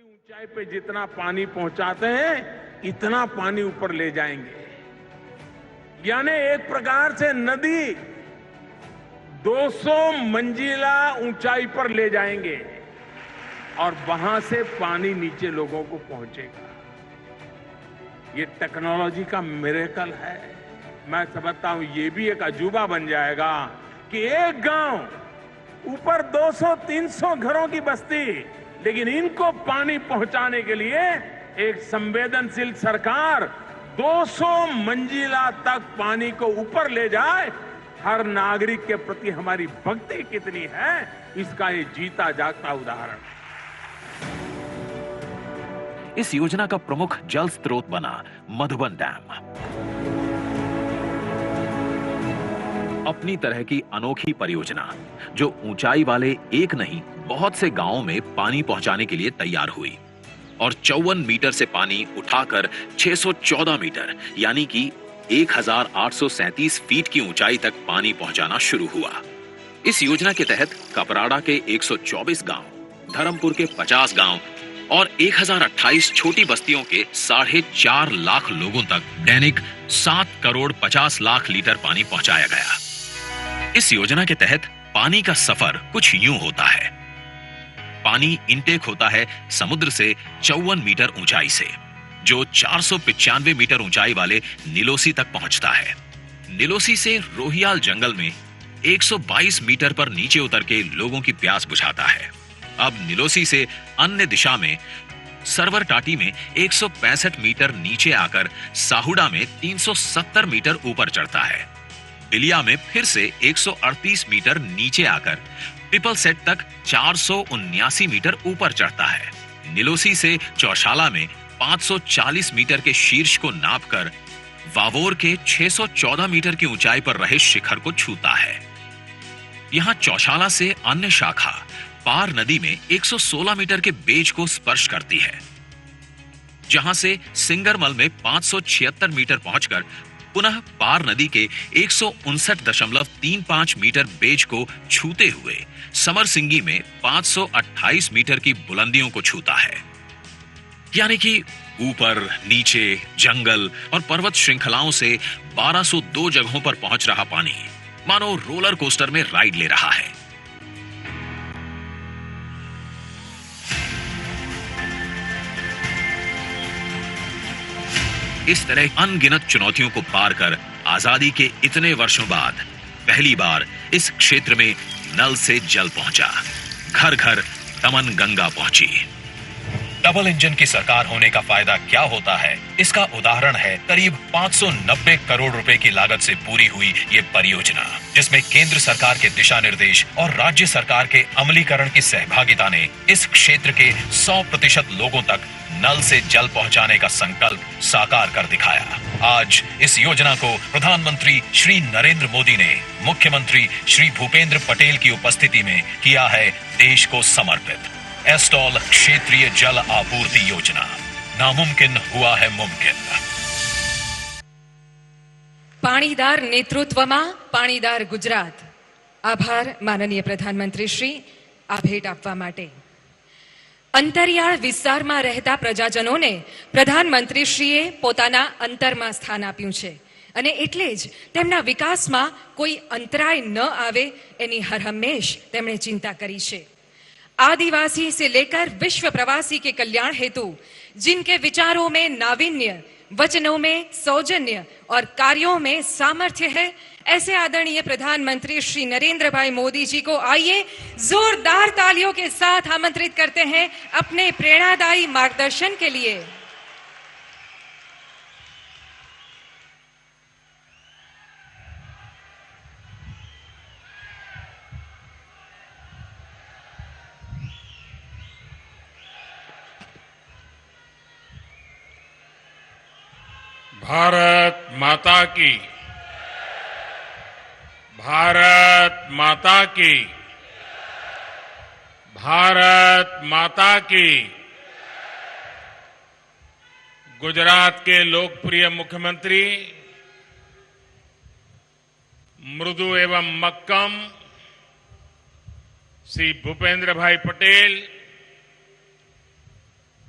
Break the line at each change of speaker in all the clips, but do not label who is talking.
ऊंचाई पे जितना पानी पहुंचाते हैं इतना पानी ऊपर ले जाएंगे। यानी एक प्रकार से नदी 200 मंजिला ऊंचाई पर ले जाएंगे और वहां से पानी नीचे लोगों को पहुंचेगा। ये टेक्नोलॉजी का मिरेकल है। मैं समझता हूं ये भी एक अजूबा बन जाएगा कि एक गांव ऊपर 200-300 घरों की बस्ती, लेकिन इनको पानी पहुंचाने के लिए एक संवेदनशील सरकार 200 मंजिला तक पानी को ऊपर ले जाए। हर नागरिक के प्रति हमारी भक्ति कितनी है, इसका ये जीता जागता उदाहरण है।
इस योजना का प्रमुख जल स्रोत बना मधुबन डैम। अपनी तरह की अनोखी परियोजना जो ऊंचाई वाले एक नहीं बहुत से गांवों में पानी पहुंचाने के लिए तैयार हुई और 54 मीटर से पानी उठाकर 614 मीटर यानी कि 1837 फीट की ऊंचाई तक पानी पहुंचाना शुरू हुआ। इस योजना के तहत कपराड़ा के 124 गांव, धर्मपुर के 50 गांव और 1028 छोटी बस्तियों के 4.5 लाख लोगों तक दैनिक 7 करोड़ 50 लाख लीटर पानी पहुंचाया गया। इस योजना के तहत पानी का सफर कुछ यूं होता है। पानी इनटेक होता है समुद्र से 54 मीटर ऊंचाई से, जो 495 मीटर ऊंचाई वाले नीलोसी तक पहुंचता है। नीलोसी से रोहियाल जंगल में 122 मीटर पर नीचे उतर के लोगों की प्यास बुझाता है। अब नीलोसी से अन्य दिशा में सरवर टाटी में 165 मीटर नीचे आकर साहुड़ा में 370 मीटर ऊपर चढ़ता है। बिलिया में फिर से 138 मीटर नीचे आकर पिपल सेट तक 479 मीटर ऊपर चढ़ता है। नीलोसी से चौशाला में 540 मीटर के शीर्ष को नापकर वावोर के 614 मीटर की ऊंचाई पर रहे शिखर को छूता है। यहां चौशाला से अन्य शाखा पार नदी में 116 मीटर के बेज को स्पर्श करती है, जहां से सिंगरमल में 576 मीटर पहुंचकर पुनः पार नदी के 159.35 मीटर बेज को छूते हुए समरसिंगी में 528 मीटर की बुलंदियों को छूता है। यानी कि ऊपर नीचे जंगल और पर्वत श्रृंखलाओं से 1202 जगहों पर पहुंच रहा पानी मानो रोलर कोस्टर में राइड ले रहा है। इस तरह अनगिनत चुनौतियों को पार कर आजादी के इतने वर्षों बाद पहली बार इस क्षेत्र में नल से जल पहुंचा। घर घर दमन गंगा पहुंची। डबल इंजन की सरकार होने का फायदा क्या होता है, इसका उदाहरण है करीब 590 करोड़ रुपए की लागत से पूरी हुई ये परियोजना, जिसमें केंद्र सरकार के दिशा निर्देश और राज्य सरकार के अमलीकरण की सहभागिता ने इस क्षेत्र के 100% लोगों तक नल से जल पहुंचाने का संकल्प साकार कर दिखाया। आज इस योजना को प्रधानमंत्री श्री नरेंद्र मोदी ने मुख्यमंत्री श्री भूपेंद्र पटेल की उपस्थिति में किया है देश को समर्पित। एस्टॉल क्षेत्रीय जल आपूर्ति योजना, नामुमकिन हुआ है मुमकिन।
पाणीदार नेतृत्वમાં પાણીદાર ગુજરાત। આભાર માનનીય પ્રધાનમંત્રી શ્રી, આ ભેટ આપવા માટે। અંતરિયાળ વિસ્તારમાં રહેતા પ્રજાજનોને પ્રધાનમંત્રીશ્રીએ પોતાના અંતરમાં સ્થાન આપ્યું છે અને એટલે જ તેમના વિકાસમાં કોઈ અંતરાય ન આવે એની હરહંમેશ તેમણે ચિંતા કરી છે। आदिवासी से लेकर विश्व प्रवासी के कल्याण हेतु जिनके विचारों में नावीन्य, वचनों में सौजन्य और कार्यों में सामर्थ्य है, ऐसे आदरणीय प्रधानमंत्री श्री नरेंद्र भाई मोदी जी को आइए जोरदार तालियों के साथ आमंत्रित करते हैं अपने प्रेरणादायी मार्गदर्शन के लिए।
भारत माता की, भारत माता की, भारत माता की। गुजरात के लोकप्रिय मुख्यमंत्री मृदु एवं मक्कम श्री भूपेंद्र भाई पटेल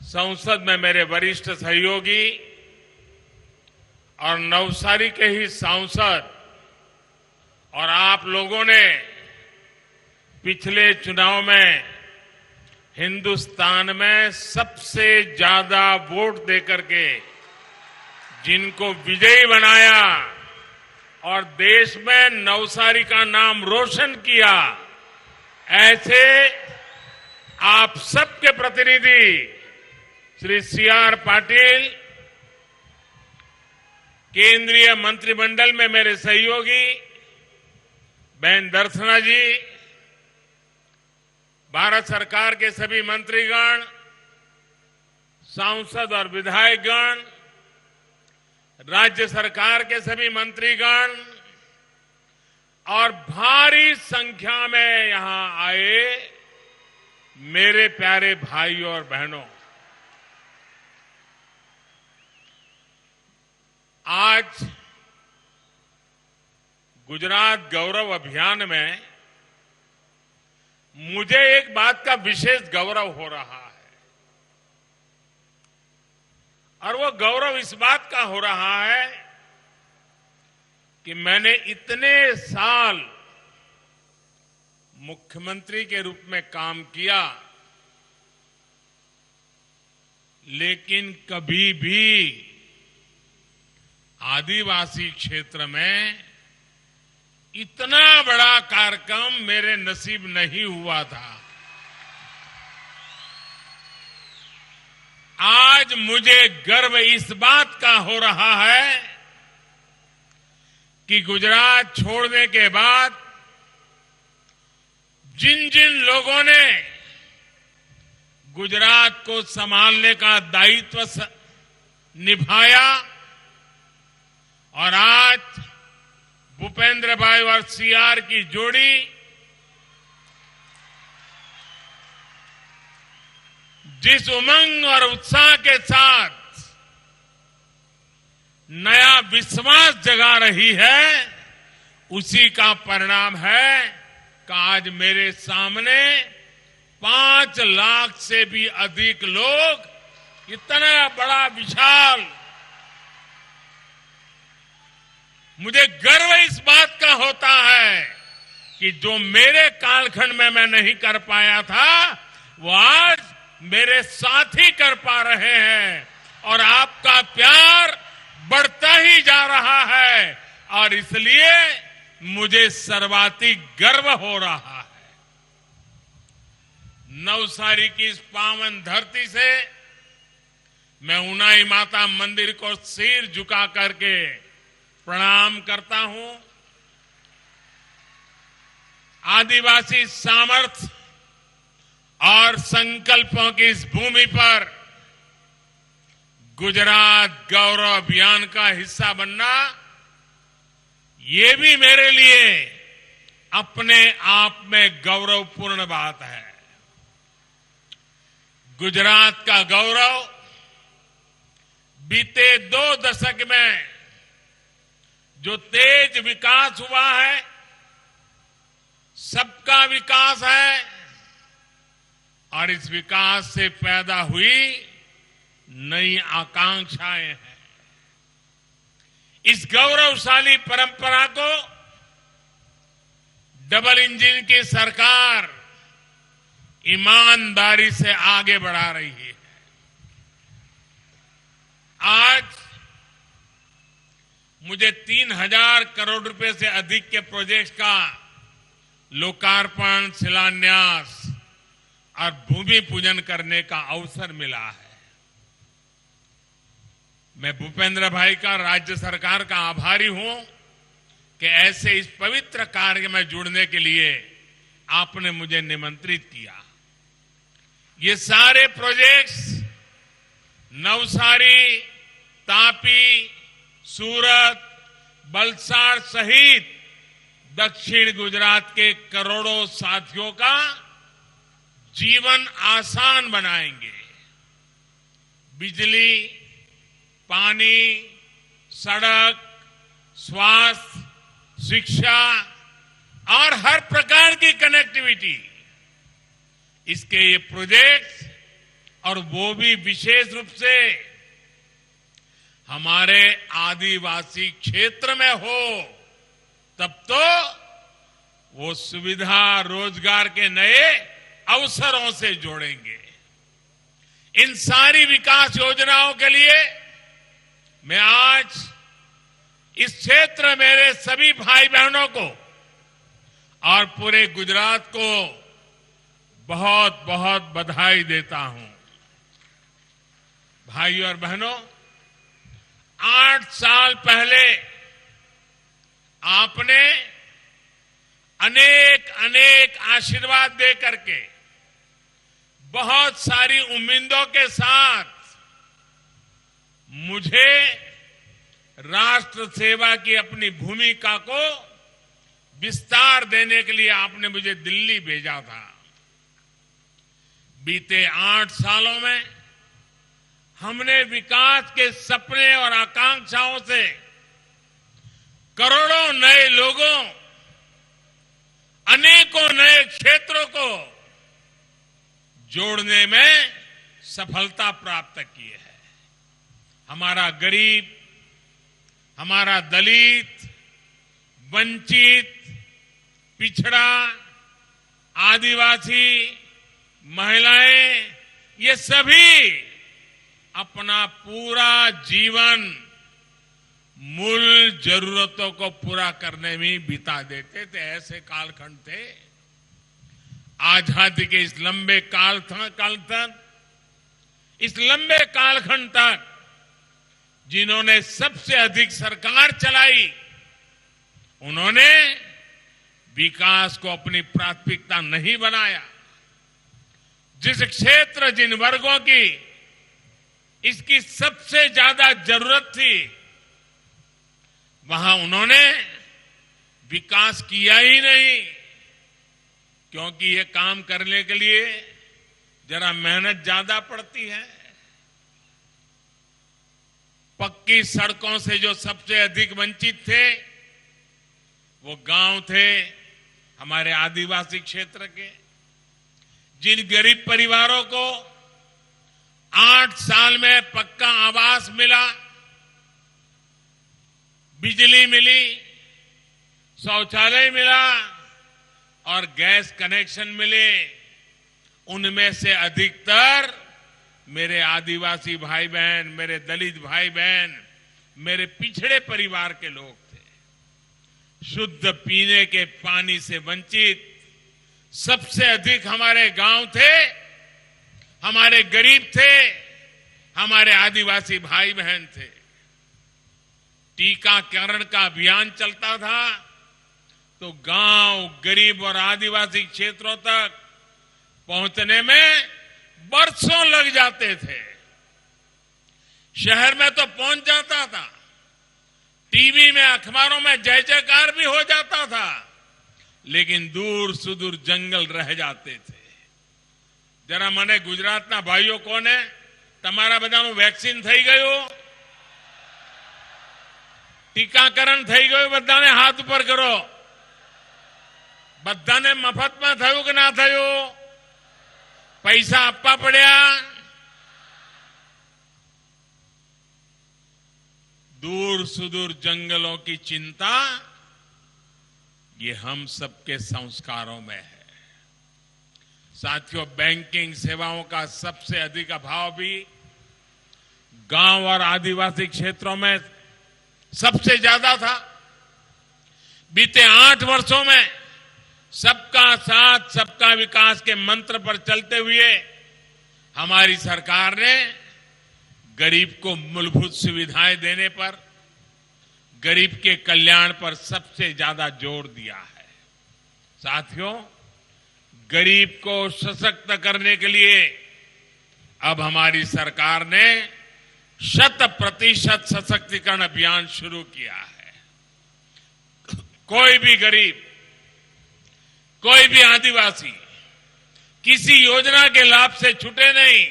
संसद में मेरे वरिष्ठ सहयोगी और नवसारी के ही सांसद और आप लोगों ने पिछले चुनाव में हिंदुस्तान में सबसे ज्यादा वोट देकर के जिनको विजयी बनाया और देश में नवसारी का नाम रोशन किया, ऐसे आप सबके प्रतिनिधि श्री C.R. पाटिल, केंद्रीय मंत्रिमंडल में मेरे सहयोगी बहन दर्शना जी, भारत सरकार के सभी मंत्रीगण, सांसद और विधायकगण, राज्य सरकार के सभी मंत्रीगण और भारी संख्या में यहां आए मेरे प्यारे भाइयों और बहनों, आज गुजरात गौरव अभियान में मुझे एक बात का विशेष गौरव हो रहा है और वो गौरव इस बात का हो रहा है कि मैंने इतने साल मुख्यमंत्री के रूप में काम किया, लेकिन कभी भी आदिवासी क्षेत्र में इतना बड़ा कार्यक्रम मेरे नसीब नहीं हुआ था। आज मुझे गर्व इस बात का हो रहा है कि गुजरात छोड़ने के बाद जिन जिन लोगों ने गुजरात को संभालने का दायित्व निभाया और आज भूपेंद्र भाई और C.R. की जोड़ी जिस उमंग और उत्साह के साथ नया विश्वास जगा रही है, उसी का परिणाम है कि आज मेरे सामने 5 लाख से भी अधिक लोग इतना बड़ा विशाल, मुझे गर्व इस बात का होता है कि जो मेरे कालखंड में मैं नहीं कर पाया था, वो आज मेरे साथी कर पा रहे हैं और आपका प्यार बढ़ता ही जा रहा है और इसलिए मुझे सर्वाधिक गर्व हो रहा है। नवसारी की इस पावन धरती से मैं उनाई माता मंदिर को सिर झुका करके प्रणाम करता हूं। आदिवासी सामर्थ्य और संकल्पों की इस भूमि पर गुजरात गौरव अभियान का हिस्सा बनना, ये भी मेरे लिए अपने आप में गौरवपूर्ण बात है। गुजरात का गौरव बीते 2 दशक में जो तेज विकास हुआ है, सबका विकास है और इस विकास से पैदा हुई नई आकांक्षाएं हैं। इस गौरवशाली परंपरा को डबल इंजन की सरकार ईमानदारी से आगे बढ़ा रही है। आज मुझे 3,000 करोड़ रुपए से अधिक के प्रोजेक्ट का लोकार्पण, शिलान्यास और भूमि पूजन करने का अवसर मिला है। मैं भूपेंद्र भाई का, राज्य सरकार का आभारी हूं कि ऐसे इस पवित्र कार्य में जुड़ने के लिए आपने मुझे निमंत्रित किया। ये सारे प्रोजेक्ट्स नवसारी, तापी, सूरत, वलसाड सहित दक्षिण गुजरात के करोड़ों साथियों का जीवन आसान बनाएंगे। बिजली, पानी, सड़क, स्वास्थ्य, शिक्षा और हर प्रकार की कनेक्टिविटी, इसके ये प्रोजेक्ट्स और वो भी विशेष रूप से हमारे आदिवासी क्षेत्र में हो, तब तो वो सुविधा रोजगार के नए अवसरों से जोड़ेंगे। इन सारी विकास योजनाओं के लिए मैं आज इस क्षेत्र में मेरे सभी भाई बहनों को और पूरे गुजरात को बहुत बहुत बधाई देता हूं। भाइयों और बहनों, 8 साल पहले आपने अनेक अनेक आशीर्वाद दे करके बहुत सारी उम्मीदों के साथ मुझे राष्ट्र सेवा की अपनी भूमिका को विस्तार देने के लिए आपने मुझे दिल्ली भेजा था। बीते 8 सालों में हमने विकास के सपने और आकांक्षाओं से करोड़ों नए लोगों, अनेकों नए क्षेत्रों को जोड़ने में सफलता प्राप्त की है। हमारा गरीब, हमारा दलित, वंचित, पिछड़ा, आदिवासी, महिलाएं, ये सभी अपना पूरा जीवन मूल जरूरतों को पूरा करने में बिता देते थे। ऐसे कालखंड थे। आजादी के इस लंबे काल तक, इस लंबे कालखंड तक जिन्होंने सबसे अधिक सरकार चलाई, उन्होंने विकास को अपनी प्राथमिकता नहीं बनाया। जिस क्षेत्र, जिन वर्गों की इसकी सबसे ज्यादा जरूरत थी, वहां उन्होंने विकास किया ही नहीं, क्योंकि ये काम करने के लिए जरा मेहनत ज्यादा पड़ती है। पक्की सड़कों से जो सबसे अधिक वंचित थे वो गांव थे हमारे आदिवासी क्षेत्र के। जिन गरीब परिवारों को 8 साल में पक्का आवास मिला, बिजली मिली, शौचालय मिला और गैस कनेक्शन मिले, उनमें से अधिकतर मेरे आदिवासी भाई बहन, मेरे दलित भाई बहन, मेरे पिछड़े परिवार के लोग थे। शुद्ध पीने के पानी से वंचित सबसे अधिक हमारे गांव थे, हमारे गरीब थे, हमारे आदिवासी भाई बहन थे। टीकाकरण का अभियान चलता था तो गांव, गरीब और आदिवासी क्षेत्रों तक पहुंचने में बरसों लग जाते थे। शहर में तो पहुंच जाता था, टीवी में, अखबारों में जय जयकार भी हो जाता था, लेकिन दूर सुदूर जंगल रह जाते थे। जरा મને ગુજરાતના ભાઈઓ કોને તમારા બધાનું વેક્સિન થઈ ગયું? ટીકાકરણ થઈ ગયું? બધાને હાથ ઉપર કરો. બધાને મફતમાં થયું કે ના થયું? પૈસા આપવા પડ્યા? दूर सुदूर जंगलों की चिंता ये हम सबके संस्कारों में है। साथियों, बैंकिंग सेवाओं का सबसे अधिक अभाव भी गांव और आदिवासी क्षेत्रों में सबसे ज्यादा था। बीते 8 वर्षों में सबका साथ, सबका विकास के मंत्र पर चलते हुए हमारी सरकार ने गरीब को मूलभूत सुविधाएं देने पर, गरीब के कल्याण पर सबसे ज्यादा जोर दिया है। साथियों, गरीब को सशक्त करने के लिए अब हमारी सरकार ने 100% सशक्तिकरण अभियान शुरू किया है। कोई भी गरीब, कोई भी आदिवासी किसी योजना के लाभ से छूटे नहीं।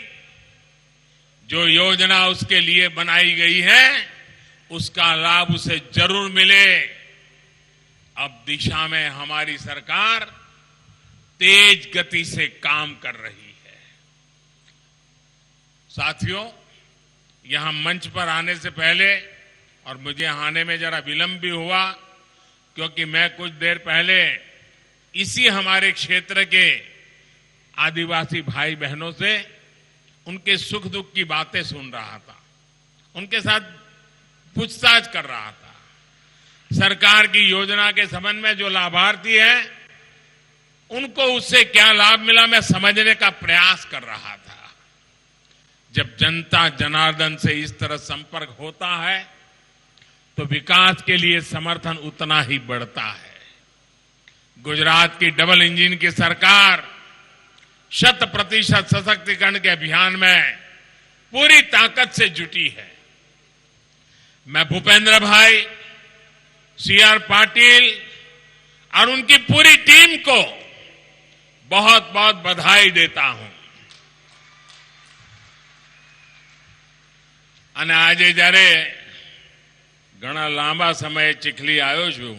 जो योजना उसके लिए बनाई गई है उसका लाभ उसे जरूर मिले। अब दिशा में हमारी सरकार तेज गति से काम कर रही है। साथियों, यहां मंच पर आने से पहले, और मुझे आने में जरा विलंब भी हुआ क्योंकि मैं कुछ देर पहले इसी हमारे क्षेत्र के आदिवासी भाई बहनों से उनके सुख दुख की बातें सुन रहा था, उनके साथ पूछताछ कर रहा था। सरकार की योजना के संबंध में जो लाभार्थी हैं, उनको उससे क्या लाभ मिला, मैं समझने का प्रयास कर रहा था। जब जनता जनार्दन से इस तरह संपर्क होता है तो विकास के लिए समर्थन उतना ही बढ़ता है। गुजरात की डबल इंजन की सरकार 100% सशक्तिकरण के अभियान में पूरी ताकत से जुटी है। मैं भूपेंद्र भाई, सीआर पाटिल और उनकी पूरी टीम को बहुत बहुत बधाई देता हूं। અને આજે જ્યારે ઘણા લાંબા સમયે ચીખલી આવ્યો છું,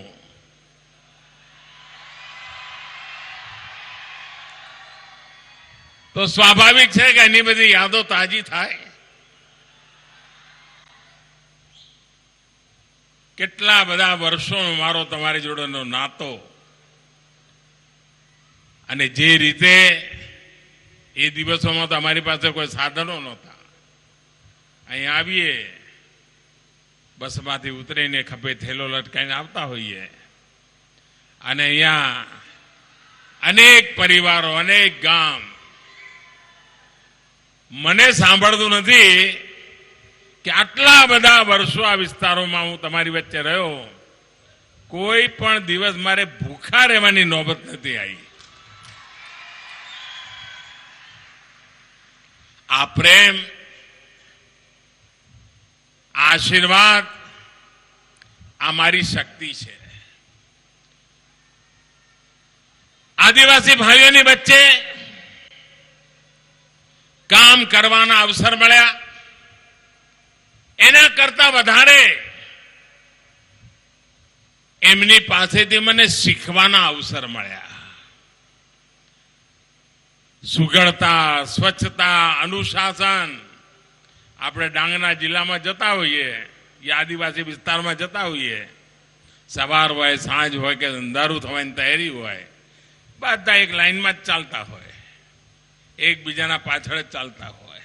તો સ્વાભાવિક છે કે એની બધી યાદો તાજી થાય। કેટલા બધા વર્ષોનો મારો તમારી જોડેનો નાતો, અને જે રીતે એ દિવસોમાં તો અમારી પાસે કોઈ સાધનો નહોતા। અહીં આવીએ, બસમાંથી ઉતરીને ખભે થેલો લટકાઈને આવતા હોઈએ, અને અહીંયા અનેક પરિવારો, અનેક ગામ, મને સાંભળતું નથી કે આટલા બધા વર્ષો આ વિસ્તારોમાં હું તમારી વચ્ચે રહ્યો, કોઈ પણ દિવસ મારે ભૂખા રહેવાની નોબત નથી આવી। આ પ્રેમ, આશીર્વાદ, આ મારી શક્તિ છે। આદિવાસી ભાઈઓની વચ્ચે કામ કરવાના અવસર મળ્યા, એના કરતા વધારે એમની પાસેથી મને શીખવાના અવસર મળ્યા। સુઘડતા, સ્વચ્છતા, અનુશાસન, આપણે ડાંગના જિલ્લામાં જતા હોઈએ, या आदिवासी विસ્તારમાં જતા હોઈએ, સવાર હોય, સાંજ હોય કે અંધારું થવાની તૈયારી હોય, બધા એક લાઈનમાં જ ચાલતા હોય, એકબીજાના પાછળ જ ચાલતા હોય।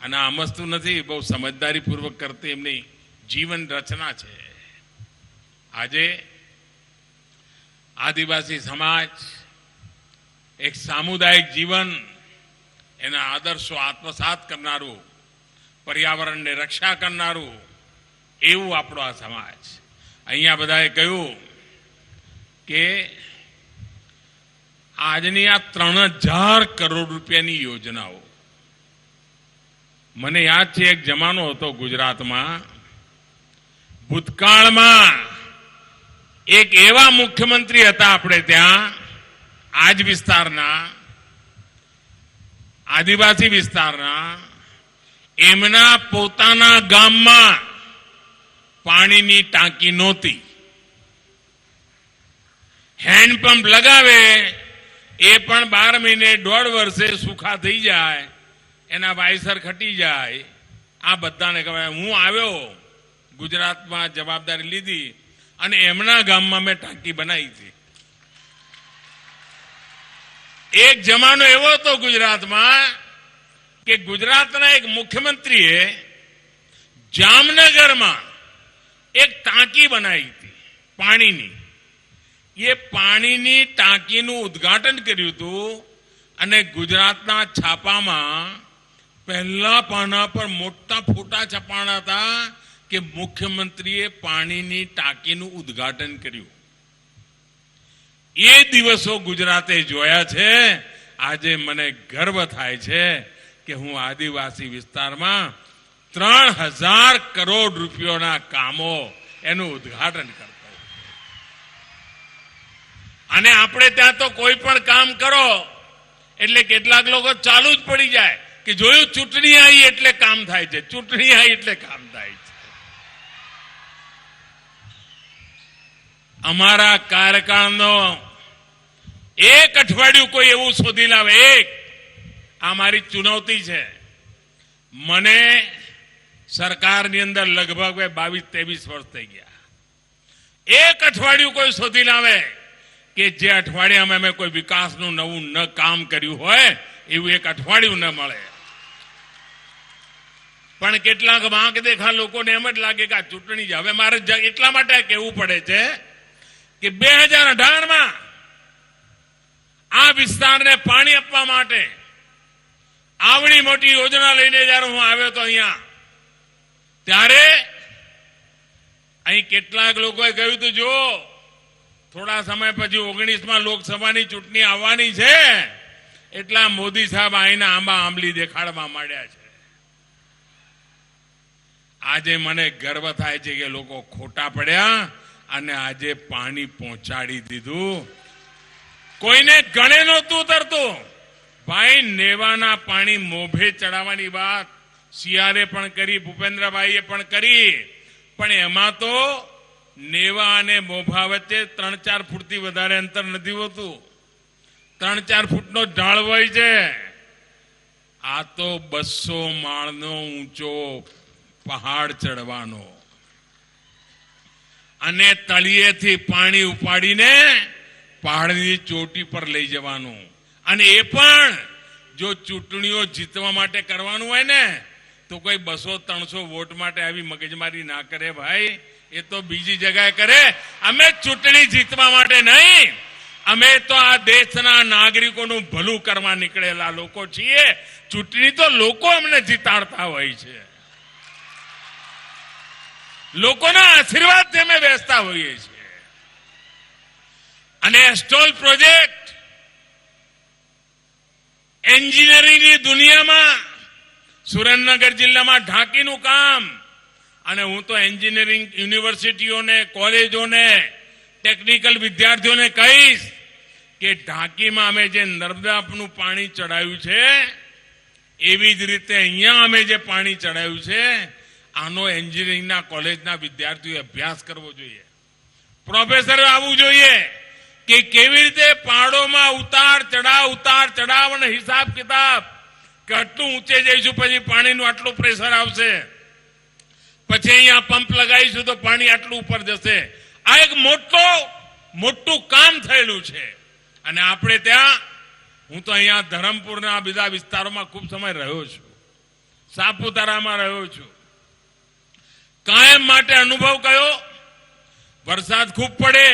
અને આ મસ્તું નથી, બહુ સમજદારીપૂર્વક કરતી એમની જીવન રચના છે। આજે આદિવાસી સમાજ એક સામુદાયિક જીવન, એના આદર્શો આત્મસાત કરનારું, પર્યાવરણની રક્ષા કરનારું એવું આપણો આ સમાજ। અહીંયા બધાએ કહ્યું કે આજની આ 3000 કરોડ રૂપિયાની યોજનાઓ, મને યાદ છે એક જમાનો હતો ગુજરાતમાં, ભૂતકાળમાં એક એવા મુખ્યમંત્રી હતા આપણે ત્યાં, આજ વિસ્તારના, આદિવાસી વિસ્તારના, એમના પોતાના ગામમાં પાણીની ટાંકી નહોતી। હેન્ડપંપ લગાવે એ પણ 12 મહિને 1.5 વર્ષે સુખા થઈ જાય, એના વાયસર ખટી જાય। આ બધાને કહેવાય હું આવ્યો, ગુજરાતમાં જવાબદારી લીધી અને એમના ગામમાં મેં ટાંકી બનાવી હતી। એક જમાનો એવો હતો ગુજરાતમાં કે ગુજરાતના એક મુખ્યમંત્રીએ જામનગરમાં એક ટાંકી બનાવી હતી પાણીની। એ પાણીની ટાંકીનું ઉદ્ઘાટન કર્યું હતું અને ગુજરાતના છાપામાં પહેલા પાના પર મોટા ફોટા છપાણા હતા કે મુખ્યમંત્રીએ પાણીની ટાંકીનું ઉદ્ઘાટન કર્યું। એ દિવસો ગુજરાતે જોયા છે। આજે મને ગર્વ થાય છે કે હું આદિવાસી વિસ્તારમાં 3000 કરોડ રૂપિયાના કામો એનું ઉદ્ઘાટન કરતો। અને આપણે ત્યાં તો કોઈ પણ કામ કરો એટલે કેટલાક લોકો ચાલુ જ પડી જાય કે જોયું ચૂંટણી આવી એટલે કામ થાય છે, ચૂંટણી આવી એટલે કામ થાય છે। અમારા કાર્યકાળનો એક અઠવાડિયું કોઈ એવું શોધી લાવે, એક, આ મારી ચુનૌતી છે મને સરકારની અંદર લગભગ 22-23 વર્ષ થઈ ગયા. એક અઠવાડિયું કોઈ શોધી લાવે કે જે અઠવાડિયામાં અમે કોઈ વિકાસનું નવું ન કામ કર્યું હોય એવું એક અઠવાડિયું ન મળે. પણ કેટલાક વાંક દેખા લોકોને એમ જ લાગે કે આ ચૂંટણી છે. હવે મારે એટલા માટે કહેવું પડે છે કે 2018માં આ વિસ્તારને પાણી આપવા માટે આવડી મોટી યોજના લઈને જયારે હું આવ્યો તો અહીંયા, ત્યારે અહીં કેટલાક લોકોએ કહ્યું હતું જો થોડા સમય પછી 19માં લોકસભાની ચૂંટણી આવવાની છે એટલા મોદી સાહેબ અહીંના આંબા આંબલી દેખાડવા માંડ્યા છે. આજે મને ગર્વ થાય છે કે લોકો ખોટા પડ્યા અને આજે પાણી પહોંચાડી દીધું. કોઈને ગણે નહોતું ઉતરતું. ભાઈ નેવાના પાણી મોભે ચડાવવાની વાત સીઆરે પણ કરી, ભૂપેન્દ્રભાઈએ પણ કરી, પણ એમાં તો નેવા અને મોભા વચ્ચે 3-4 ફૂટથી વધારે અંતર નથી હોતું. 3-4 ફૂટનો ઢાળ હોય છે. આ તો 200 માળનો ઊંચો પહાડ ચડવાનો અને તળિયેથી પાણી ઉપાડીને પહાડની ચોટી પર લઈ જવાનું. અને એ પણ જો ચૂંટણીઓ જીતવા માટે કરવાનું હોય ને તો કોઈ 200-300 વોટ માટે આવી મગજમારી ના કરે ભાઈ. એ તો બીજી જગ્યાએ કરે. અમે ચૂંટણી જીતવા માટે નહીં, અમે તો આ દેશના નાગરિકોનું ભલું કરવા નીકળેલા લોકો છીએ. ચૂંટણી તો લોકો અમને જીતાડતા હોય છે. લોકોના આશીર્વાદથી અમે બેસતા હોઈએ છીએ. અને એસ્ટોલ પ્રોજેક્ટ એન્જિનિયરિંગની દુનિયામાં સુરેન્દ્રનગર જિલ્લામાં ઢાંકીનું કામ, અને હું તો એન્જિનિયરિંગ યુનિવર્સિટીઓને, કોલેજોને, ટેકનિકલ વિદ્યાર્થીઓને કહીશ કે ઢાંકીમાં અમે જે નર્મદાનું પાણી ચડાવ્યું છે એવી જ રીતે અહીંયા અમે જે પાણી ચડાવ્યું છે આનો એન્જિનિયરિંગના કોલેજના વિદ્યાર્થીઓએ અભ્યાસ કરવો જોઈએ. પ્રોફેસર આવવું જોઈએ કે કેવી રીતે પહાડોમાં ઉતાર ચડાવ અને હિસાબ કિતાબ, કે આટલું ઊંચે જઈશું પછી પાણીનું આટલું પ્રેશર આવશે, પછી અહીંયા પંપ લગાવીશું તો પાણી આટલું ઉપર જશે. આ એક મોટું કામ થયેલું છે. અને આપણે ત્યાં, હું તો અહીંયા ધરમપુરના બીજા વિસ્તારોમાં ખૂબ સમય રહ્યો છું, સાપુતારામાં રહ્યો છું. કાયમ માટે અનુભવ કયો, વરસાદ ખૂબ પડે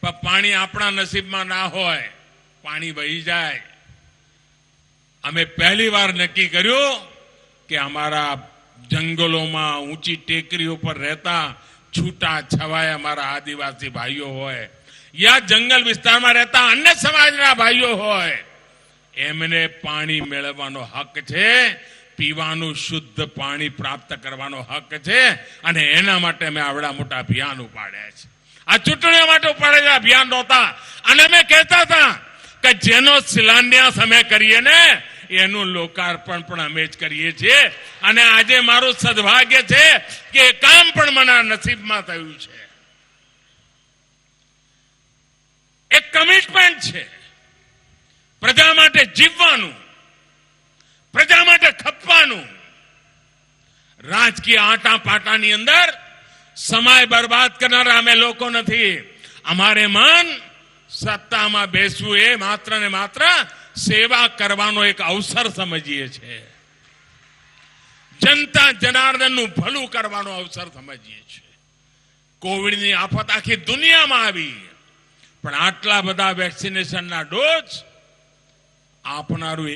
પણ પાણી આપણા નસીબમાં ના હોય, પાણી વહી જાય. અમે પહેલી વાર નક્કી કર્યું કે અમારા જંગલોમાં, ઊંચી ટેકરીઓ પર રહેતા છૂટા છવાયા અમારા આદિવાસી ભાઈઓ હોય યા જંગલ વિસ્તારમાં રહેતા અન્ય સમાજના ભાઈઓ હોય, એમને પાણી મેળવવાનો હક છે, પીવાનું શુદ્ધ પાણી પ્રાપ્ત કરવાનો હક છે. અને એના માટે અમે આવડા મોટા અભિયાન ઉપાડ્યા છે. આ ચૂંટણીઓ માટે ઉપાડેલા અભિયાન નહોતા. અને અમે કહેતા હતા કે જેનો શિલાન્યાસ અમે કરીએ ને એનું લોકાર્પણ પણ અમે જ કરીએ છીએ. અને આજે મારું સદભાગ્ય છે કે એ કામ પણ મને નસીબમાં થયું છે. એક કમિટમેન્ટ છે પ્રજા માટે જીવવાનું, પ્રજા માટે ખપવાનું. રાજકીય આટાપાટાની અંદર સમય બરબાદ કરનારા અમે લોકો નથી. અમારે મન સત્તામાં બેસવું એ માત્ર ને માત્ર સેવા કરવાનો એક અવસર સમજીએ છીએ. જનતા જનાર્દનનું ભલું કરવાનો અવસર સમજીએ છીએ. કોવિડની આફત આખી દુનિયામાં આવી, પણ આટલા બધા વેક્સિનેશનના ડોઝ આપનારું